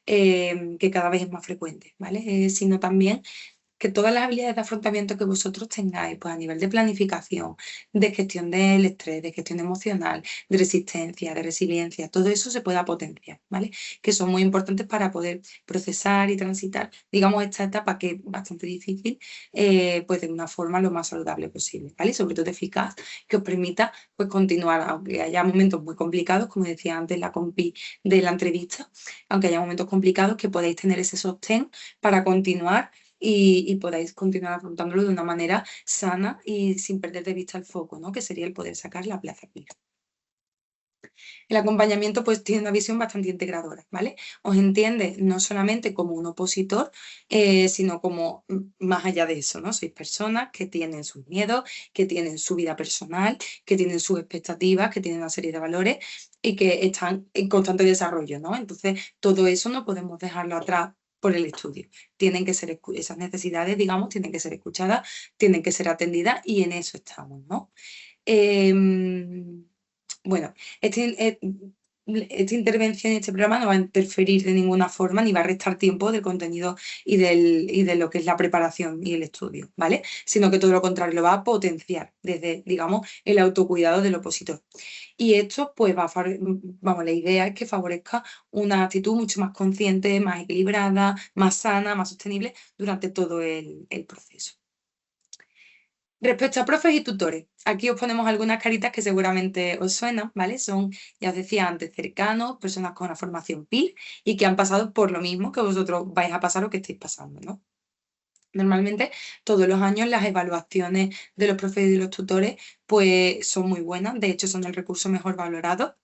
que cada vez es más frecuente, ¿vale? Sino también que todas las habilidades de afrontamiento que vosotros tengáis, pues a nivel de planificación, de gestión del estrés, de gestión emocional, de resistencia, de resiliencia, todo eso se pueda potenciar, ¿vale? Que son muy importantes para poder procesar y transitar, digamos, esta etapa que es bastante difícil, pues de una forma lo más saludable posible, ¿vale? Y sobre todo eficaz, que os permita pues continuar, aunque haya momentos muy complicados, como decía antes la compi de la entrevista, aunque haya momentos complicados, que podáis tener ese sostén para continuar y podáis continuar afrontándolo de una manera sana y sin perder de vista el foco, ¿no? Que sería el poder sacar la plaza PIR. El acompañamiento pues tiene una visión bastante integradora, ¿vale? Os entiende no solamente como un opositor, sino como más allá de eso, ¿no? Sois personas que tienen sus miedos, que tienen su vida personal, que tienen sus expectativas, que tienen una serie de valores y que están en constante desarrollo, ¿no? Entonces, todo eso no podemos dejarlo atrás por el estudio. Tienen que ser, esas necesidades, digamos, tienen que ser escuchadas, tienen que ser atendidas y en eso estamos, ¿no? Bueno, esta intervención y este programa no va a interferir de ninguna forma ni va a restar tiempo del contenido y de lo que es la preparación y el estudio, ¿vale? Sino que todo lo contrario, lo va a potenciar desde, digamos, el autocuidado del opositor. Y esto, pues, vamos, la idea es que favorezca una actitud mucho más consciente, más equilibrada, más sana, más sostenible durante todo el proceso. Respecto a profes y tutores, aquí os ponemos algunas caritas que seguramente os suenan, ¿vale? Son, ya os decía antes, cercanos, personas con una formación PIR y que han pasado por lo mismo que vosotros vais a pasar o que estáis pasando, ¿no? Normalmente todos los años las evaluaciones de los profes y de los tutores pues son muy buenas, de hecho son el recurso mejor valorado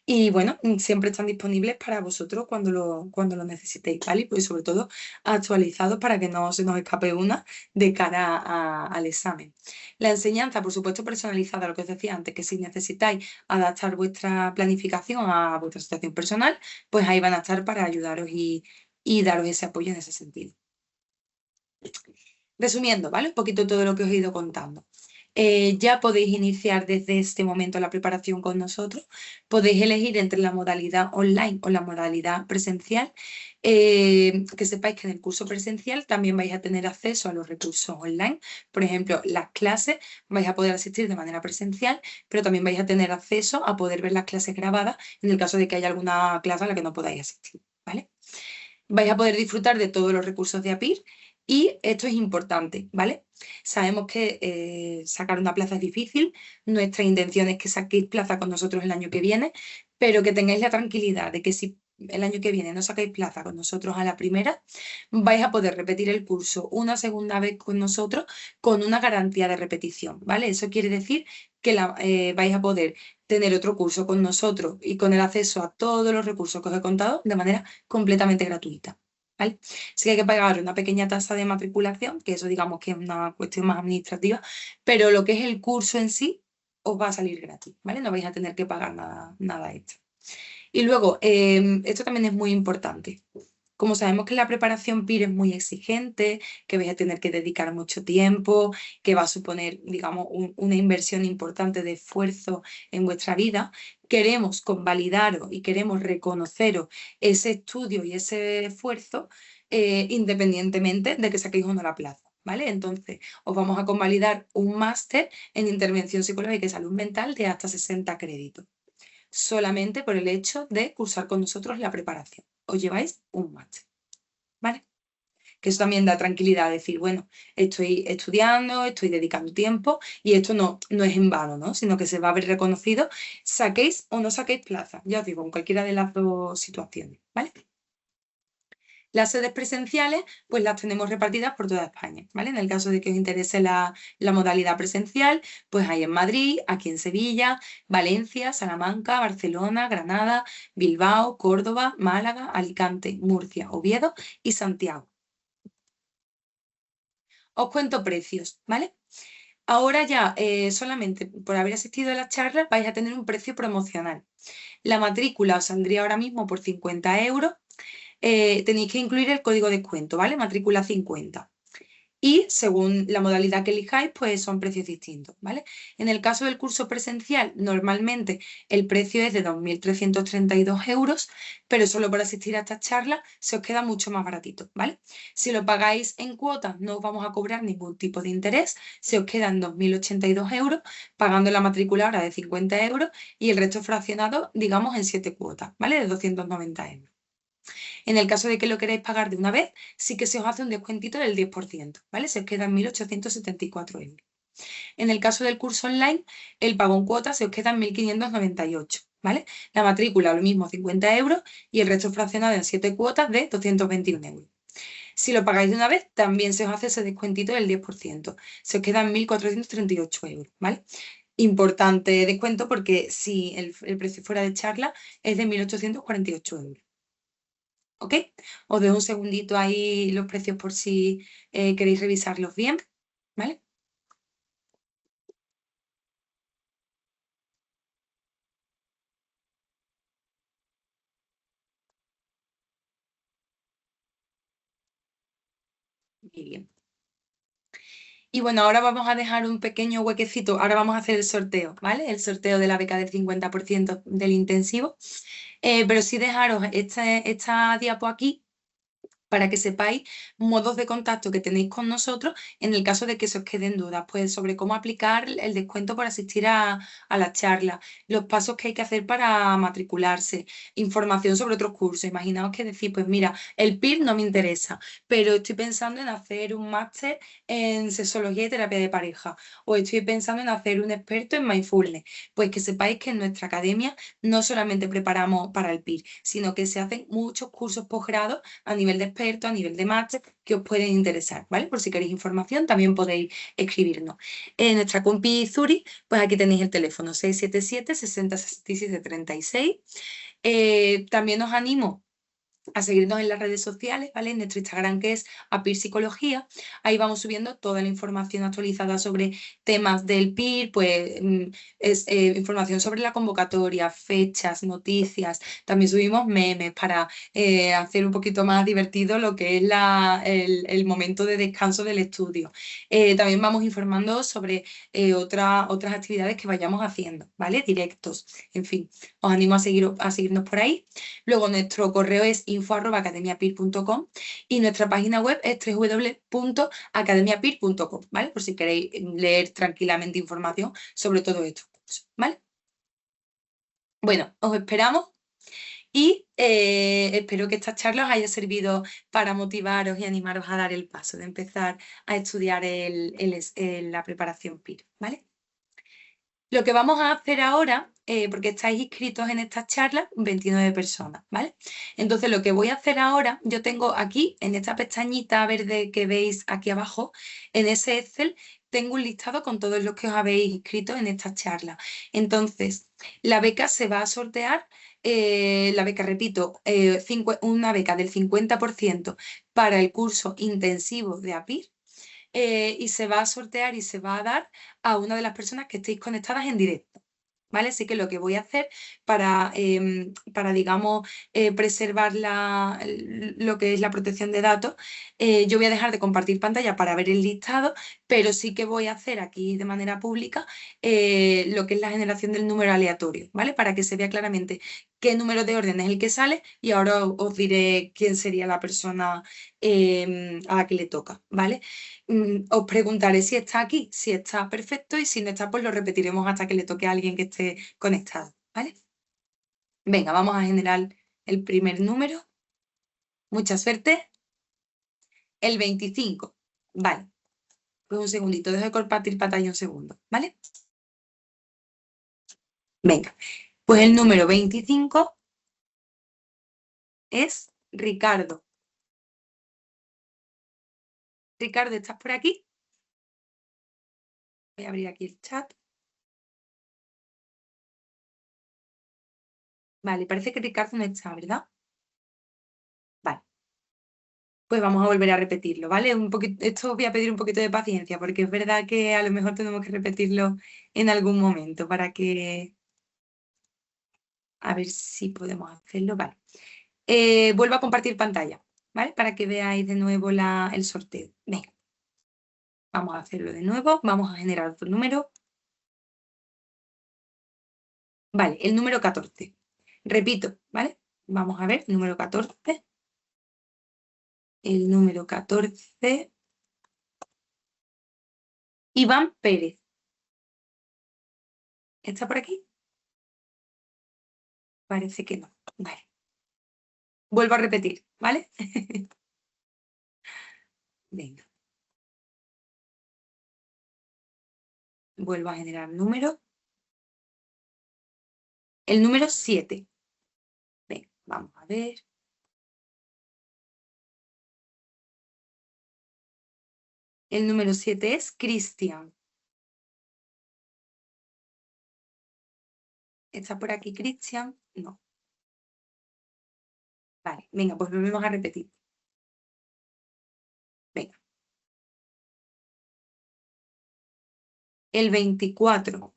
y bueno, siempre están disponibles para vosotros cuando lo necesitéis, ¿vale? Y pues sobre todo actualizados para que no se nos escape una de cara al examen. La enseñanza, por supuesto, personalizada, lo que os decía antes, que si necesitáis adaptar vuestra planificación a vuestra situación personal, pues ahí van a estar para ayudaros y daros ese apoyo en ese sentido. Resumiendo, ¿vale? Un poquito todo lo que os he ido contando. Ya podéis iniciar desde este momento la preparación con nosotros. Podéis elegir entre la modalidad online o la modalidad presencial. Que sepáis que en el curso presencial también vais a tener acceso a los recursos online. Por ejemplo, las clases vais a poder asistir de manera presencial, pero también vais a tener acceso a poder ver las clases grabadas en el caso de que haya alguna clase a la que no podáis asistir, ¿vale? Vais a poder disfrutar de todos los recursos de APIR y esto es importante, ¿vale? Sabemos que sacar una plaza es difícil, nuestra intención es que saquéis plaza con nosotros el año que viene, pero que tengáis la tranquilidad de que si el año que viene no sacáis plaza con nosotros a la primera, vais a poder repetir el curso una segunda vez con nosotros con una garantía de repetición, ¿vale? Eso quiere decir que vais a poder tener otro curso con nosotros y con el acceso a todos los recursos que os he contado de manera completamente gratuita, ¿vale? Sí que hay que pagar una pequeña tasa de matriculación, que eso digamos que es una cuestión más administrativa, pero lo que es el curso en sí os va a salir gratis, ¿vale? No vais a tener que pagar nada extra. Y luego, esto también es muy importante. Como sabemos que la preparación PIR es muy exigente, que vais a tener que dedicar mucho tiempo, que va a suponer, digamos, una inversión importante de esfuerzo en vuestra vida, queremos convalidaros y queremos reconoceros ese estudio y ese esfuerzo independientemente de que saquéis o no la plaza, ¿vale? Entonces, os vamos a convalidar un máster en intervención psicológica y salud mental de hasta 60 créditos solamente por el hecho de cursar con nosotros la preparación. Os lleváis un máster, ¿vale? Que eso también da tranquilidad, decir, bueno, estoy estudiando, estoy dedicando tiempo y esto no es en vano, ¿no? Sino que se va a ver reconocido, saquéis o no saquéis plaza, ya os digo, en cualquiera de las dos situaciones, ¿vale? Las sedes presenciales, pues las tenemos repartidas por toda España, ¿vale? En el caso de que os interese la modalidad presencial, pues hay en Madrid, aquí en Sevilla, Valencia, Salamanca, Barcelona, Granada, Bilbao, Córdoba, Málaga, Alicante, Murcia, Oviedo y Santiago. Os cuento precios, ¿vale? Ahora ya, solamente por haber asistido a las charlas, vais a tener un precio promocional. La matrícula os saldría ahora mismo por 50 euros. Tenéis que incluir el código de descuento, ¿vale? Matrícula 50. Y según la modalidad que elijáis, pues son precios distintos, ¿vale? En el caso del curso presencial, normalmente el precio es de 2.332 euros, pero solo por asistir a estas charlas se os queda mucho más baratito, ¿vale? Si lo pagáis en cuotas, no os vamos a cobrar ningún tipo de interés, se os quedan 2.082 euros, pagando la matrícula ahora de 50 euros y el resto fraccionado, digamos, en 7 cuotas, ¿vale? De 290 euros. En el caso de que lo queráis pagar de una vez, sí que se os hace un descuentito del 10%, ¿vale? Se os quedan 1.874 euros. En el caso del curso online, el pago en cuotas se os queda en 1.598, ¿vale? La matrícula, lo mismo, 50 euros y el resto fraccionado en 7 cuotas de 221 euros. Si lo pagáis de una vez, también se os hace ese descuentito del 10%. Se os quedan 1.438 euros, ¿vale? Importante descuento porque si el precio fuera de charla es de 1.848 euros. ¿Ok? Os dejo un segundito ahí los precios por si queréis revisarlos bien, ¿vale? Muy bien. Y bueno, ahora vamos a dejar un pequeño huequecito, ahora vamos a hacer el sorteo, ¿vale? El sorteo de la beca del 50% del intensivo. Pero sí dejaros esta diapo aquí para que sepáis modos de contacto que tenéis con nosotros en el caso de que se os queden dudas, pues sobre cómo aplicar el descuento por asistir a la charla, los pasos que hay que hacer para matricularse, información sobre otros cursos. Imaginaos que decís, pues mira, el PIR no me interesa, pero estoy pensando en hacer un máster en sexología y terapia de pareja, o estoy pensando en hacer un experto en mindfulness. Pues que sepáis que en nuestra academia no solamente preparamos para el PIR, sino que se hacen muchos cursos posgrado a nivel de experto, a nivel de máster, que os pueden interesar, ¿vale? Por si queréis información, también podéis escribirnos. En nuestra compi Zuri, pues aquí tenéis el teléfono 677 60 67 36. También os animo a seguirnos en las redes sociales, ¿vale? En nuestro Instagram, que es APIR Psicología. Ahí vamos subiendo toda la información actualizada sobre temas del PIR, pues es información sobre la convocatoria, fechas, noticias. También subimos memes para hacer un poquito más divertido lo que es el momento de descanso del estudio. También vamos informando sobre otras actividades que vayamos haciendo, ¿vale? Directos, en fin. Os animo a seguirnos por ahí. Luego nuestro correo es info@academiapir.com y nuestra página web es www.academiapir.com, ¿vale? Por si queréis leer tranquilamente información sobre todo esto, ¿vale? Bueno, os esperamos y espero que esta charla os haya servido para motivaros y animaros a dar el paso de empezar a estudiar la preparación PIR, ¿vale? Lo que vamos a hacer ahora, porque estáis inscritos en estas charlas, 29 personas, ¿vale? Entonces, lo que voy a hacer ahora, yo tengo aquí, en esta pestañita verde que veis aquí abajo, en ese Excel, tengo un listado con todos los que os habéis inscrito en esta charla. Entonces, la beca se va a sortear, la beca, repito, una beca del 50% para el curso intensivo de APIR, y se va a sortear y se va a dar a una de las personas que estéis conectadas en directo. ¿Vale? Así que lo que voy a hacer para digamos, preservar lo que es la protección de datos, yo voy a dejar de compartir pantalla para ver el listado, pero sí que voy a hacer aquí de manera pública lo que es la generación del número aleatorio, ¿vale? Para que se vea claramente qué número de orden es el que sale y ahora os diré quién sería la persona a la que le toca, ¿vale? Os preguntaré si está aquí, si está perfecto y si no está, pues lo repetiremos hasta que le toque a alguien que esté conectado, ¿vale? Venga, vamos a generar el primer número. Mucha suerte. El 25. Vale. Pues un segundito, dejo de compartir pantalla un segundo, ¿vale? Venga. Pues el número 25 es Ricardo. Ricardo, ¿estás por aquí? Voy a abrir aquí el chat. Vale, parece que Ricardo no está, ¿verdad? Vale. Pues vamos a volver a repetirlo, ¿vale? Esto voy a pedir un poquito de paciencia, porque es verdad que a lo mejor tenemos que repetirlo en algún momento para que... A ver si podemos hacerlo, vale. Vuelvo a compartir pantalla, ¿vale? Para que veáis de nuevo el sorteo. Venga, vamos a hacerlo de nuevo, vamos a generar otro número. Vale, el número 14. Repito, ¿vale? Vamos a ver, número 14. El número 14. Iván Pérez. ¿Está por aquí? Parece que no. Vale. Vuelvo a repetir, ¿vale? Venga. Vuelvo a generar número. El número 7. Venga, vamos a ver. El número 7 es Cristian. ¿Está por aquí Cristian? No. Vale, venga, pues volvemos a repetir. Venga. El 24.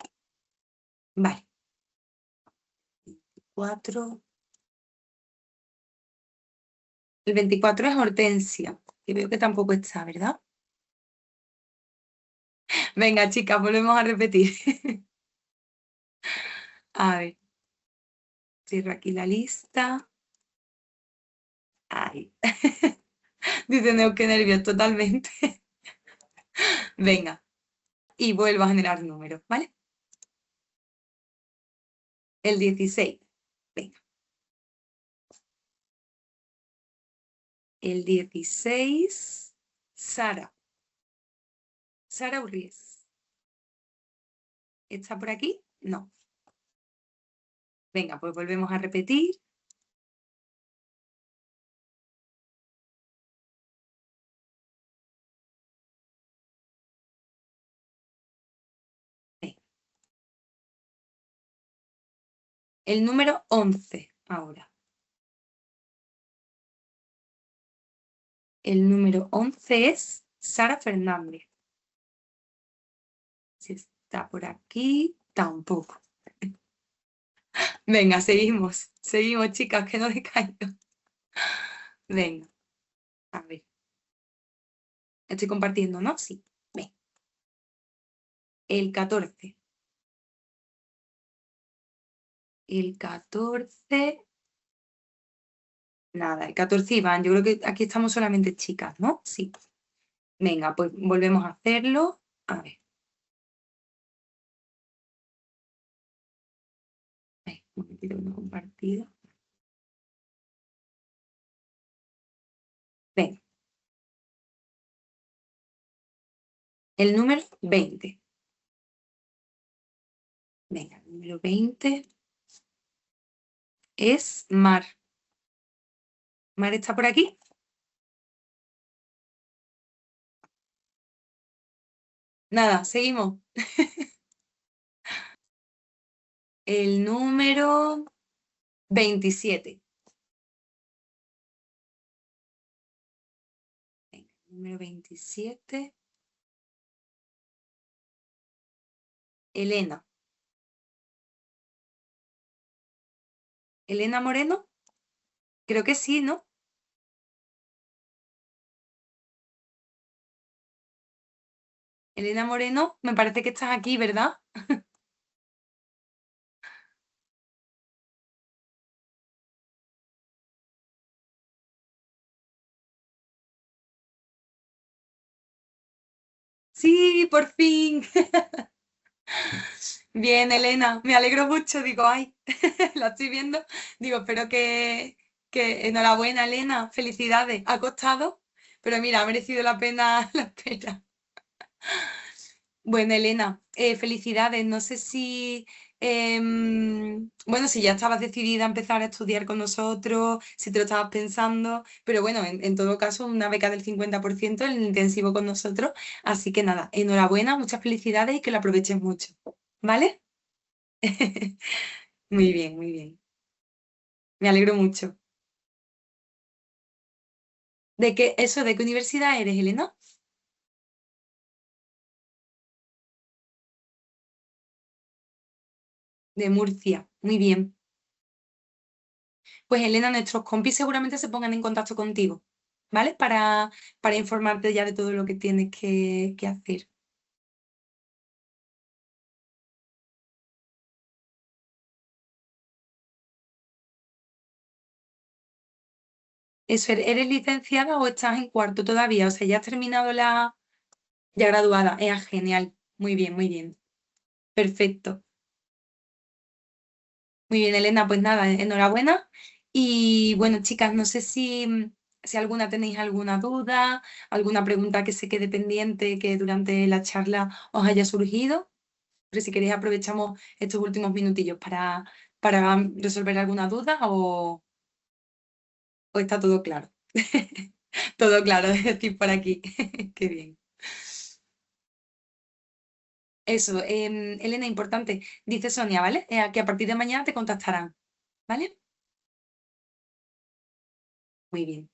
Vale. 24. El 24 es Hortensia, que veo que tampoco está, ¿verdad? Venga, chicas, volvemos a repetir. A ver. Cierro aquí la lista. Ay. Dice Neo, qué nervios, totalmente. Venga. Y vuelvo a generar números, ¿vale? El 16. Venga. El 16. Sara. Sara Urries. ¿Está por aquí? No. Venga, pues volvemos a repetir. Venga. El número 11 ahora. El número 11 es Sara Fernández. Si está por aquí, tampoco. Venga, seguimos. Seguimos, chicas, que no decaigo. Venga, a ver. Estoy compartiendo, ¿no? Sí. Venga. El 14. El 14. Nada, el 14 Iván. Yo creo que aquí estamos solamente chicas, ¿no? Sí. Venga, pues volvemos a hacerlo. A ver. Un momentito que no he compartido. Venga. El número 20. Venga, el número 20 es Mar. ¿Mar está por aquí? Nada, seguimos. El número 27. Venga, el número 27. Elena. ¿Elena Moreno? Creo que sí, ¿no? Elena Moreno, me parece que estás aquí, ¿verdad? Sí, por fin. Bien, Elena, me alegro mucho. Digo, ay, la estoy viendo. Digo, espero que enhorabuena, Elena, felicidades. Ha costado, pero mira, ha merecido la pena la espera. Bueno, Elena, felicidades. No sé si, bueno, si ya estabas decidida a empezar a estudiar con nosotros, si te lo estabas pensando, pero bueno, en todo caso, una beca del 50% en el intensivo con nosotros. Así que nada, enhorabuena, muchas felicidades y que lo aproveches mucho. ¿Vale? Muy bien, muy bien. Me alegro mucho. ¿De qué universidad eres, Elena? De Murcia. Muy bien. Pues Elena, nuestros compis seguramente se pongan en contacto contigo, ¿vale? Para informarte ya de todo lo que tienes que hacer. Eso, ¿eres licenciada o estás en cuarto todavía? O sea, ya has terminado ya graduada. Genial. Muy bien, muy bien. Perfecto. Muy bien, Elena, pues nada, enhorabuena. Y bueno, chicas, no sé si alguna tenéis alguna duda, alguna pregunta que se quede pendiente que durante la charla os haya surgido. Pero si queréis aprovechamos estos últimos minutillos para resolver alguna duda o está todo claro. Todo claro, es decir, por aquí. Qué bien. Eso, Elena, importante, dice Sonia, ¿vale? Que a partir de mañana te contactarán, ¿vale? Muy bien.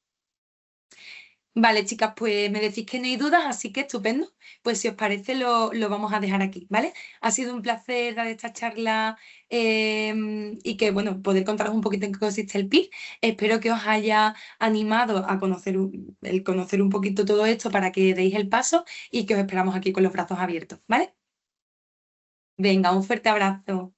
Vale, chicas, pues me decís que no hay dudas, así que estupendo. Pues si os parece, lo vamos a dejar aquí, ¿vale? Ha sido un placer dar esta charla y que, bueno, poder contaros un poquito en qué consiste el PIR. Espero que os haya animado a conocer, el conocer un poquito todo esto para que deis el paso y que os esperamos aquí con los brazos abiertos, ¿vale? Venga, un fuerte abrazo.